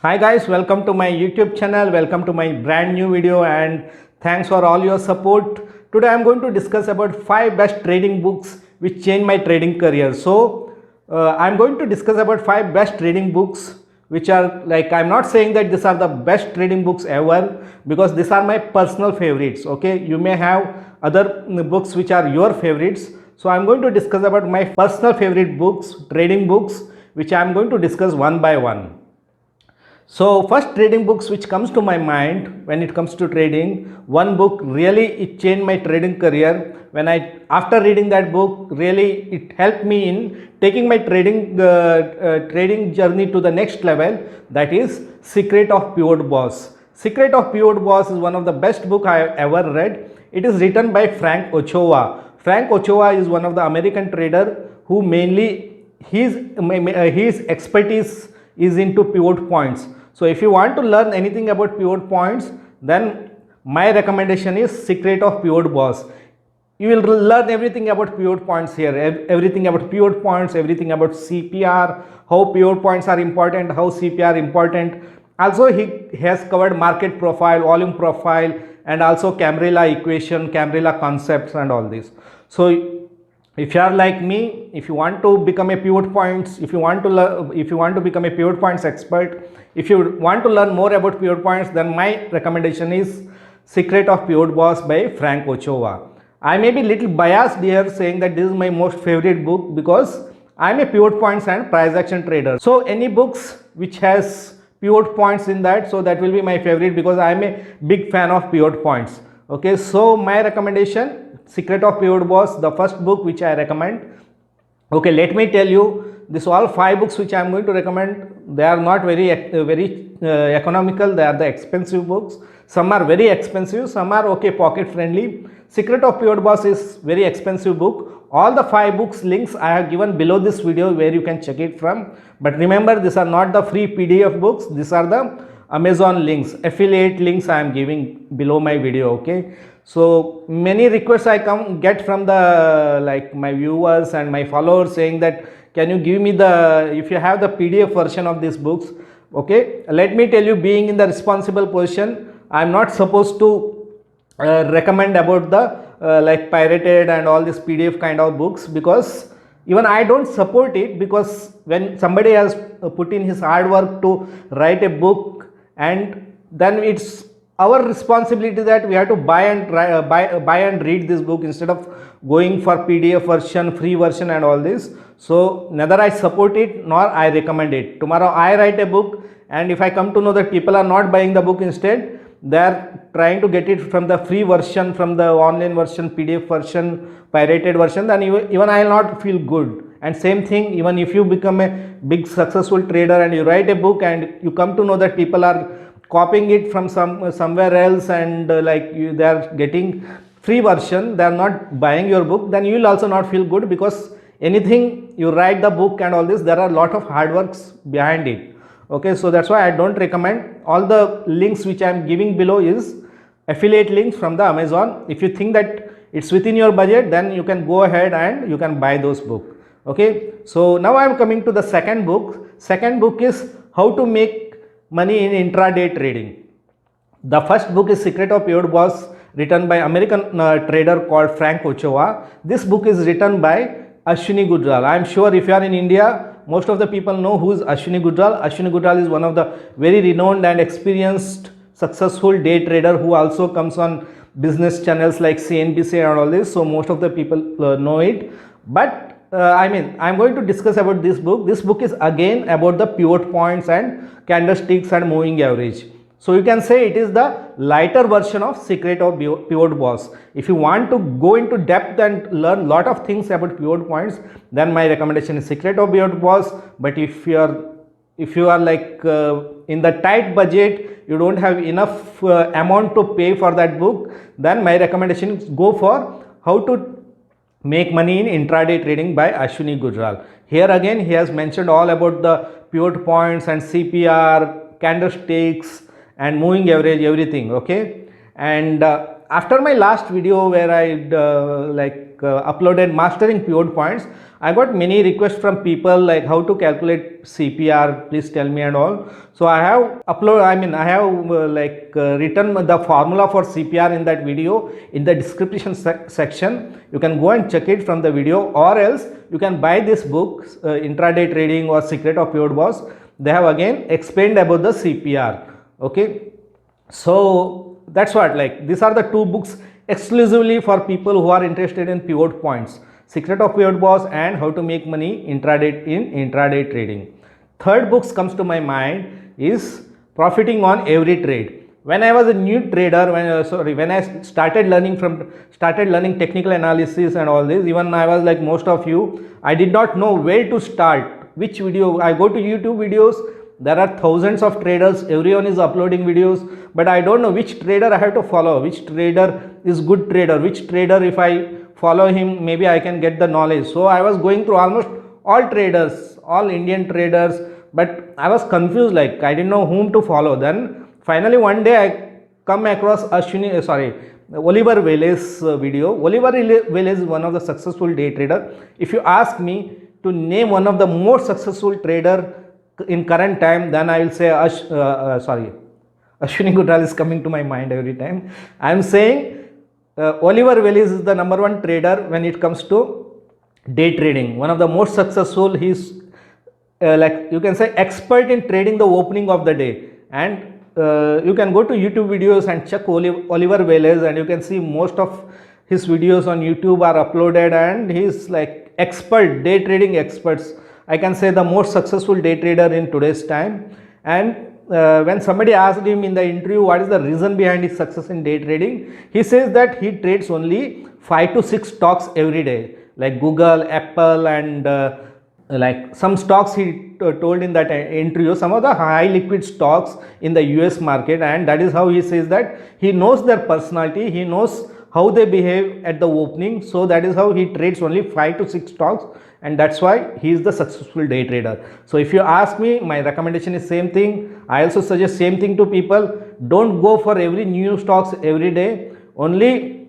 Hi guys, welcome to my YouTube channel, welcome to my brand new video and thanks for all your support. Today I am going to discuss about 5 best trading books which changed my trading career. I am going to discuss about 5 best trading books which are like, I am not saying that these are the best trading books ever because these are my personal favorites. Okay, you may have other books which are your favorites. So I am going to discuss about my personal favorite books, trading books, which I am going to discuss one by one. So first trading books which comes to my mind when it comes to trading, one book really it changed my trading career. When I after reading that book, really it helped me in taking my trading journey to the next level. That is Secret of Pivot Boss. Secret of Pivot Boss is one of the best book I have ever read. It is written by Frank Ochoa. Frank Ochoa is one of the American trader who mainly his expertise is into pivot points. So if you want to learn anything about pivot points, then my recommendation is Secret of Pivot Boss. You will learn everything about pivot points here, everything about pivot points, everything about CPR, how pivot points are important, how CPR important. Also he has covered market profile, volume profile, and also Cambrilla equation, Cambrilla concepts and all this. So if you are like me, if you want to become a pivot points, if you want to become a pivot points expert, if you want to learn more about pivot points, then my recommendation is Secret of Pivot Boss by Frank Ochoa. I may be little biased here saying that this is my most favorite book because I am a pivot points and price action trader. So any books which has pivot points in that, so that will be my favorite because I am a big fan of pivot points. Okay, so my recommendation, Secret of Pivot Boss, the first book which I recommend. Okay, let me tell you, this all 5 books which I am going to recommend, they are not very economical, they are the expensive books. Some are very expensive, some are okay, pocket friendly. Secret of Pivot Boss is very expensive book. All the 5 books links I have given below this video where you can check it from. But remember, these are not the free PDF books, these are the Amazon links, affiliate links I am giving below my video. Okay, so many requests I get from the my viewers and my followers saying that can you give me the, if you have the PDF version of these books. Okay, let me tell you, being in the responsible position, I am not supposed to recommend about the pirated and all this PDF kind of books, because even I don't support it, because when somebody has put in his hard work to write a book, and then it's our responsibility that we have to buy and read this book instead of going for PDF version, free version and all this. So neither I support it nor I recommend it. Tomorrow I write a book, and if I come to know that people are not buying the book, instead they are trying to get it from the free version, from the online version, PDF version, pirated version, then even I will not feel good. And same thing, even if you become a big successful trader and you write a book and you come to know that people are copying it from somewhere else, and they are getting free version, they are not buying your book, then you will also not feel good, because anything you write the book and all this, there are a lot of hard works behind it. Okay, so that's why I don't recommend. All the links which I am giving below is affiliate links from the Amazon. If you think that it's within your budget, then you can go ahead and you can buy those books. Okay, so now I am coming to the second book. Second book is How to Make Money in Intraday Trading. The first book is Secret of Pivot Boss, written by American trader called Frank Ochoa. This book is written by Ashwini Gujral. I am sure if you are in India, most of the people know who is Ashwini Gujral. Ashwini Gujral is one of the very renowned and experienced successful day trader who also comes on business channels like CNBC and all this. So most of the people know it. But I'm going to discuss about this book. This book is again about the pivot points and candlesticks and moving average. So you can say it is the lighter version of Secret of Pivot Boss. If you want to go into depth and learn lot of things about pivot points, then my recommendation is Secret of Pivot Boss. But if you are in the tight budget, you don't have enough amount to pay for that book, then my recommendation is go for How to Make Money in Intraday Trading by Ashwini Gujral. Here again he has mentioned all about the pivot points and CPR, candlesticks and moving average, everything. Okay, and after my last video where I uploaded mastering pivot points, I got many requests from people like how to calculate CPR, please tell me and all. So I have written the formula for CPR in that video in the description section. You can go and check it from the video, or else you can buy this book, Intraday Trading or Secret of Pivot Boss. They have again explained about the CPR. Okay, so that's what, like, these are the two books exclusively for people who are interested in pivot points: Secret of Pivot Boss and How to Make Money Intraday Trading. Third books comes to my mind is Profiting on Every Trade. When I was a new trader, when I started learning technical analysis and all this, even I was like most of you, I did not know where to start, which video. I go to YouTube videos, there are thousands of traders, everyone is uploading videos, but I don't know which trader I have to follow, which trader is good trader, which trader if I follow him maybe I can get the knowledge. So I was going through almost all traders, all Indian traders, but I was confused, like I didn't know whom to follow. Then finally one day I come across Oliver Velez's video. Oliver Velez is one of the successful day trader. If you ask me to name one of the more successful trader in current time, then I will say Ashwini Gujral is coming to my mind every time. I am saying Oliver Velez is the number one trader when it comes to day trading. One of the most successful. He's like you can say expert in trading the opening of the day, and you can go to YouTube videos and check Oliver Velez, and you can see most of his videos on YouTube are uploaded, and he's like expert, day trading experts. I can say the most successful day trader in today's time. And when somebody asked him in the interview what is the reason behind his success in day trading, he says that he trades only 5 to 6 stocks every day, like Google, Apple, and like some stocks he told in that interview, some of the high liquid stocks in the US market, and that is how he says that he knows their personality, he knows how they behave at the opening. So that is how he trades only 5 to 6 stocks, and that's why he is the successful day trader. So if you ask me, my recommendation is same thing. I also suggest same thing to people. Don't go for every new stocks every day. Only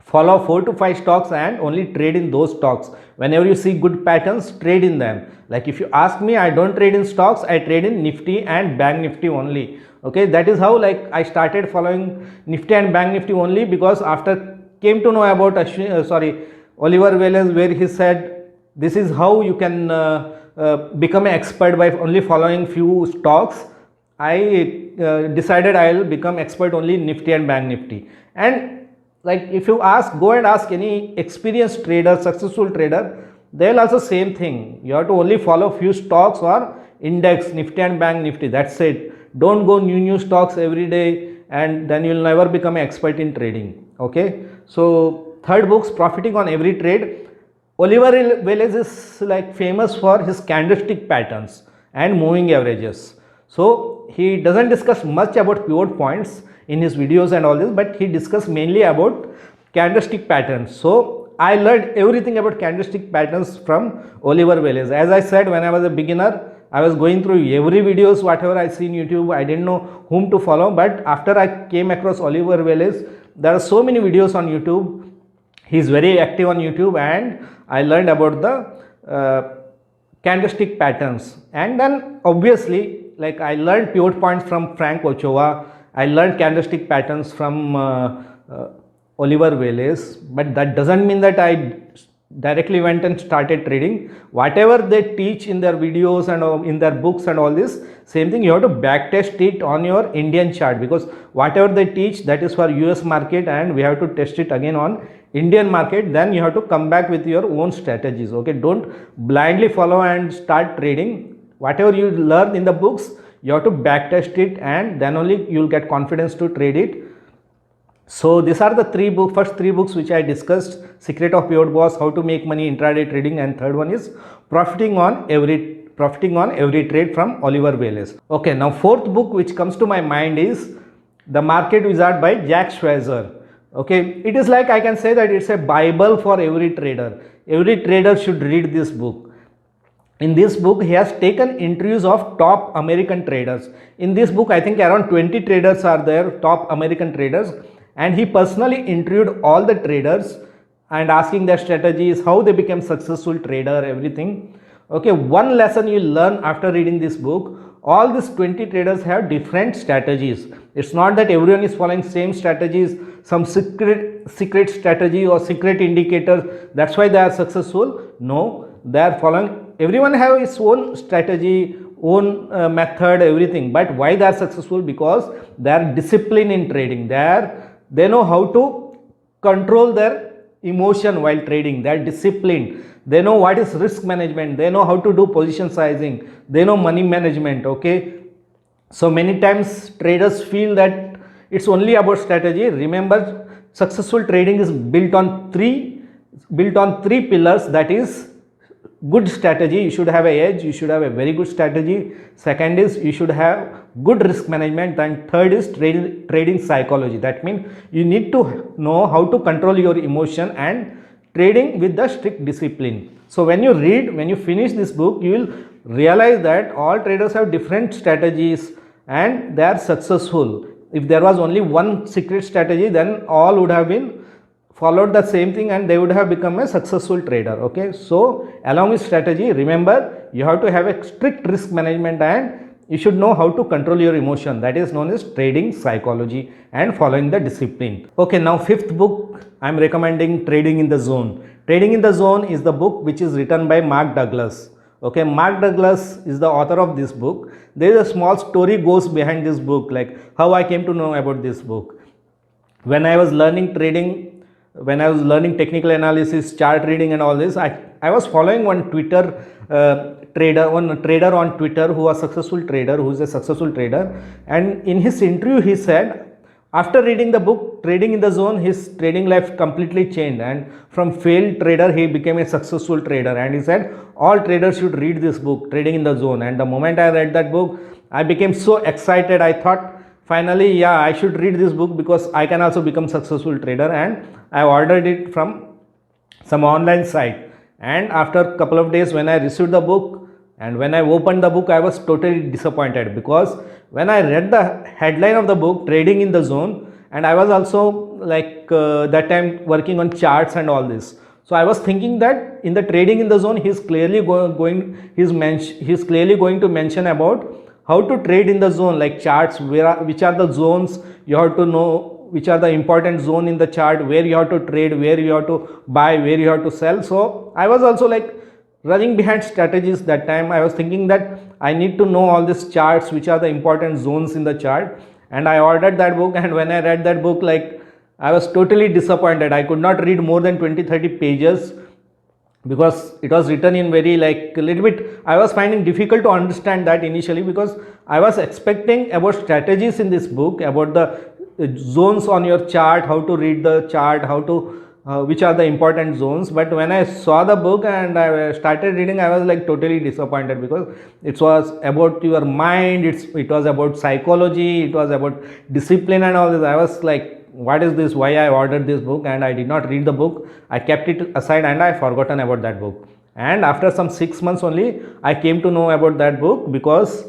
follow 4 to 5 stocks and only trade in those stocks. Whenever you see good patterns, trade in them. Like if you ask me, I don't trade in stocks, I trade in Nifty and Bank Nifty only. Okay, that is how like I started following Nifty and Bank Nifty only, because after came to know about Oliver Velez, where he said this is how you can become an expert by only following few stocks. I decided I will become expert only in Nifty and Bank Nifty. And like if you go and ask any experienced trader, successful trader, they'll also same thing. You have to only follow few stocks or index, Nifty and Bank Nifty. That's it. Don't go new stocks every day, and then you'll never become an expert in trading. Okay. So third book, Profiting on Every Trade. Oliver Velez is like famous for his candlestick patterns and moving averages. So he doesn't discuss much about pivot points in his videos and all this, but he discussed mainly about candlestick patterns. So I learned everything about candlestick patterns from Oliver Velez. As I said, when I was a beginner, I was going through every videos, whatever I see in YouTube. I didn't know whom to follow, but after I came across Oliver Velez, there are so many videos on YouTube. He is very active on YouTube, and I learned about the candlestick patterns. And then obviously, like I learned pivot points from Frank Ochoa. I learned candlestick patterns from Oliver Velez, but that doesn't mean that I directly went and started trading. Whatever they teach in their videos and in their books and all this, same thing, you have to backtest it on your Indian chart, because whatever they teach, that is for US market, and we have to test it again on Indian market. Then you have to come back with your own strategies. Okay, don't blindly follow and start trading. Whatever you learn in the books, you have to backtest it, and then only you will get confidence to trade it. So these are the first three books which I discussed: Secret of Pivot Boss, How to Make Money Intraday Trading, and third one is Profiting on Every Trade from Oliver Velez. Okay, now fourth book which comes to my mind is The Market Wizard by Jack Schwazer. Okay, it is like I can say that it's a Bible for every trader. Every trader should read this book. In this book, he has taken interviews of top American traders. In this book, I think around 20 traders are there, top American traders, and he personally interviewed all the traders and asking their strategies, how they became successful trader, everything. Okay, one lesson you learn after reading this book, all these 20 traders have different strategies. It's not that everyone is following same strategies, some secret strategy or secret indicators, that's why they are successful. No, they are following, everyone have his own strategy, own method, everything. But why they are successful? Because they are disciplined in trading. They know how to control their emotion while trading. They are disciplined. They know what is risk management. They know how to do position sizing. They know money management. Okay, so many times traders feel that it's only about strategy. Remember, successful trading is built on three pillars. That is good strategy, you should have a edge, you should have a very good strategy. Second is you should have good risk management, and third is trading psychology. That means you need to know how to control your emotion and trading with the strict discipline. So when you finish this book, you will realize that all traders have different strategies and they are successful. If there was only one secret strategy, then all would have been followed the same thing and they would have become a successful trader. Okay, so along with strategy, remember you have to have a strict risk management and you should know how to control your emotion. That is known as trading psychology and following the discipline. Okay, now fifth book I am recommending, Trading in the Zone. Trading in the Zone is the book which is written by Mark Douglas. Okay, Mark Douglas is the author of this book. There is a small story goes behind this book, like how I came to know about this book. When I was learning trading, when I was learning technical analysis, chart reading and all this, I was following one Twitter trader on Twitter who is a successful trader, and in his interview he said after reading the book Trading in the Zone, his trading life completely changed, and from failed trader he became a successful trader. And he said all traders should read this book, Trading in the Zone. And the moment I read that book, I became so excited. I thought finally, yeah, I should read this book because I can also become successful trader, and I ordered it from some online site. And after a couple of days, when I received the book and when I opened the book, I was totally disappointed, because when I read the headline of the book, Trading in the Zone, and I was also like that time working on charts and all this. So I was thinking that in the Trading in the Zone, he's clearly going to mention about how to trade in the zone, like charts, which are the zones you have to know, which are the important zone in the chart, where you have to trade, where you have to buy, where you have to sell. So I was also like running behind strategies that time. I was thinking that I need to know all these charts, which are the important zones in the chart. And I ordered that book, and when I read that book, like I was totally disappointed. I could not read more than 20-30 pages because it was written in very like a little bit, I was finding difficult to understand that initially, because I was expecting about strategies in this book, about the zones on your chart, how to read the chart, how to which are the important zones. But when I saw the book and I started reading, I was like totally disappointed, because it was about your mind, it was about psychology, it was about discipline and all this. I was like, what is this? Why I ordered this book? And I did not read the book. I kept it aside and I forgotten about that book. And after some 6 months only, I came to know about that book, because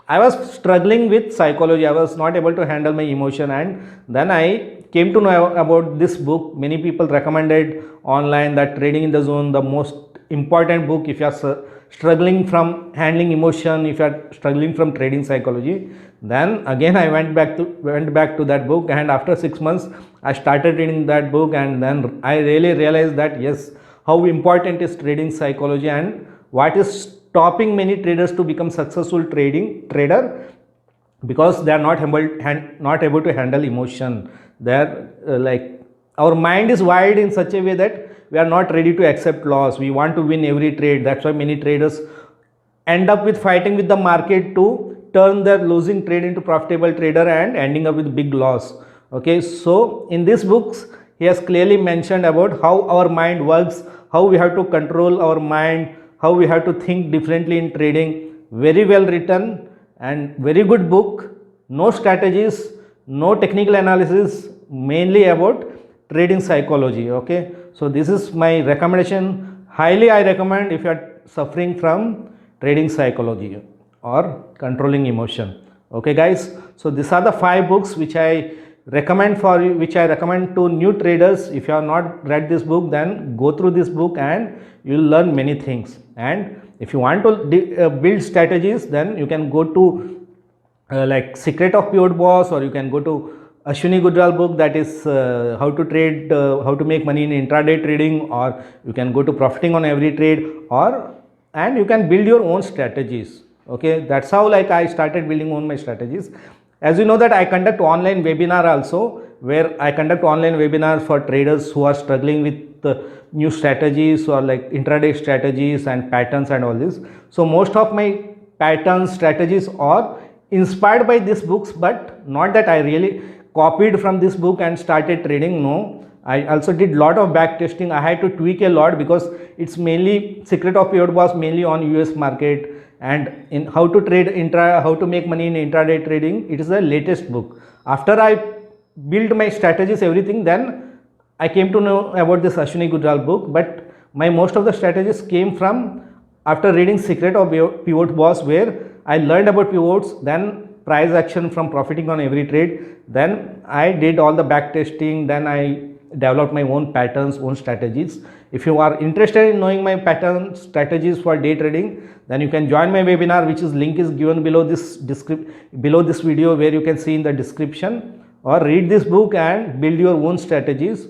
I was struggling with psychology. I was not able to handle my emotion, and then I came to know about this book. Many people recommended online that Trading in the Zone, the most important book if you are struggling from handling emotion, if you are struggling from trading psychology. Then again I went back to that book, and after 6 months I started reading that book, and then I really realized that yes, how important is trading psychology and what is stopping many traders to become successful trader, because they are not able to handle emotion. They are like, our mind is wired in such a way that we are not ready to accept loss. We want to win every trade. That's why many traders end up with fighting with the market to turn their losing trade into profitable trader and ending up with big loss. Okay, so in these books he has clearly mentioned about how our mind works, how we have to control our mind, how we have to think differently in trading. Very well written and very good book. No strategies, no technical analysis, mainly about trading psychology. Okay, so this is my recommendation. Highly I recommend if you are suffering from trading psychology or controlling emotion. Okay guys, so these are the 5 books which I recommend for you, which I recommend to new traders. If you have not read this book, then go through this book and you will learn many things. And if you want to build strategies, then you can go to like Secret of Pivot Boss, or you can go to Ashwini Gujral book, that is how to trade, how to make money in intraday trading, or you can go to Profiting on Every Trade, and you can build your own strategies. Okay, that's how like I started building on my strategies. As you know that I conduct online webinar also, where I conduct online webinars for traders who are struggling with new strategies or like intraday strategies and patterns and all this. So most of my patterns, strategies are inspired by these books, but not that I really copied from this book and started trading. No, I also did lot of back testing. I had to tweak a lot because it's mainly Secret of Pivot Boss mainly on US market, and in how to trade how to make money in intraday trading, it is the latest book. After I build my strategies, everything, then I came to know about this Ashwini Gujral book. But my most of the strategies came from after reading Secret of Pivot Boss, where I learned about pivots, then price action from Profiting on Every Trade, then I did all the back testing, then I developed my own patterns, own strategies. If you are interested in knowing my pattern strategies for day trading, then you can join my webinar, which is link is given below this video, where you can see in the description, or read this book and build your own strategies.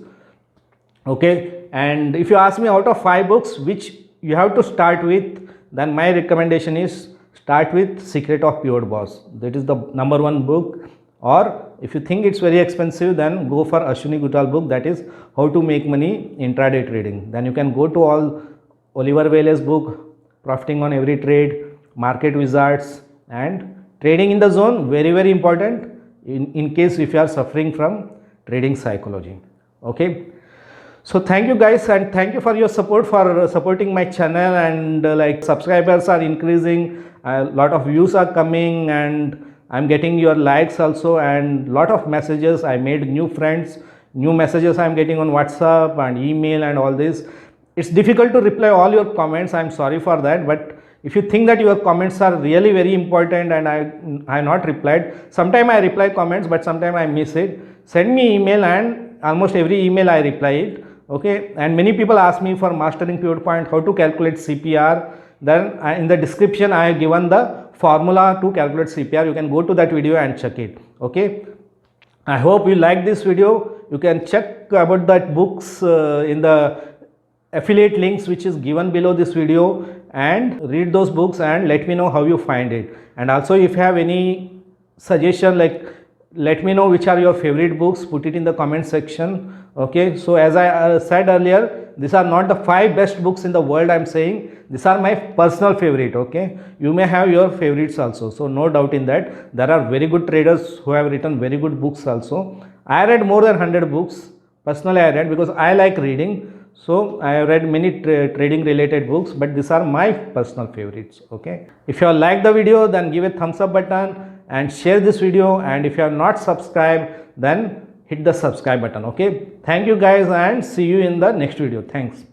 Okay, and if you ask me out of 5 books which you have to start with, then my recommendation is start with Secret of Pivot Boss. That is the #1 book. Or if you think it's very expensive, then go for Ashwini Gujral book, that is how to make money intraday trading. Then you can go to all Oliver Velez's book, Profiting on Every Trade, Market Wizards, and Trading in the Zone. Very, very important in case if you are suffering from trading psychology. Okay. So thank you guys, and thank you for your support, for supporting my channel, and like subscribers are increasing, a lot of views are coming, and I'm getting your likes also, and lot of messages. I made new friends, new messages I'm getting on WhatsApp and email and all this. It's difficult to reply all your comments. I'm sorry for that, but if you think that your comments are really very important and I not replied, sometime I reply comments, but sometime I miss it. Send me email, and almost every email I reply it. Okay, and many people ask me for mastering pivot point, how to calculate CPR. Then in the description I have given the formula to calculate CPR. You can go to that video and check it. Okay, I hope you like this video. You can check about that books in the affiliate links which is given below this video, and read those books and let me know how you find it. And also if you have any suggestion, like let me know which are your favorite books, put it in the comment section. Okay, so as I said earlier, these are not the 5 best books in the world. I'm saying these are my personal favorite. Okay, you may have your favorites also, so no doubt in that. There are very good traders who have written very good books also. I read more than 100 books personally. I read because I like reading, so I have read many trading related books, but these are my personal favorites. Okay, if you have liked the video, then give a thumbs up button and share this video, and if you have not subscribed, then hit the subscribe button. Okay, thank you guys, and see you in the next video. Thanks.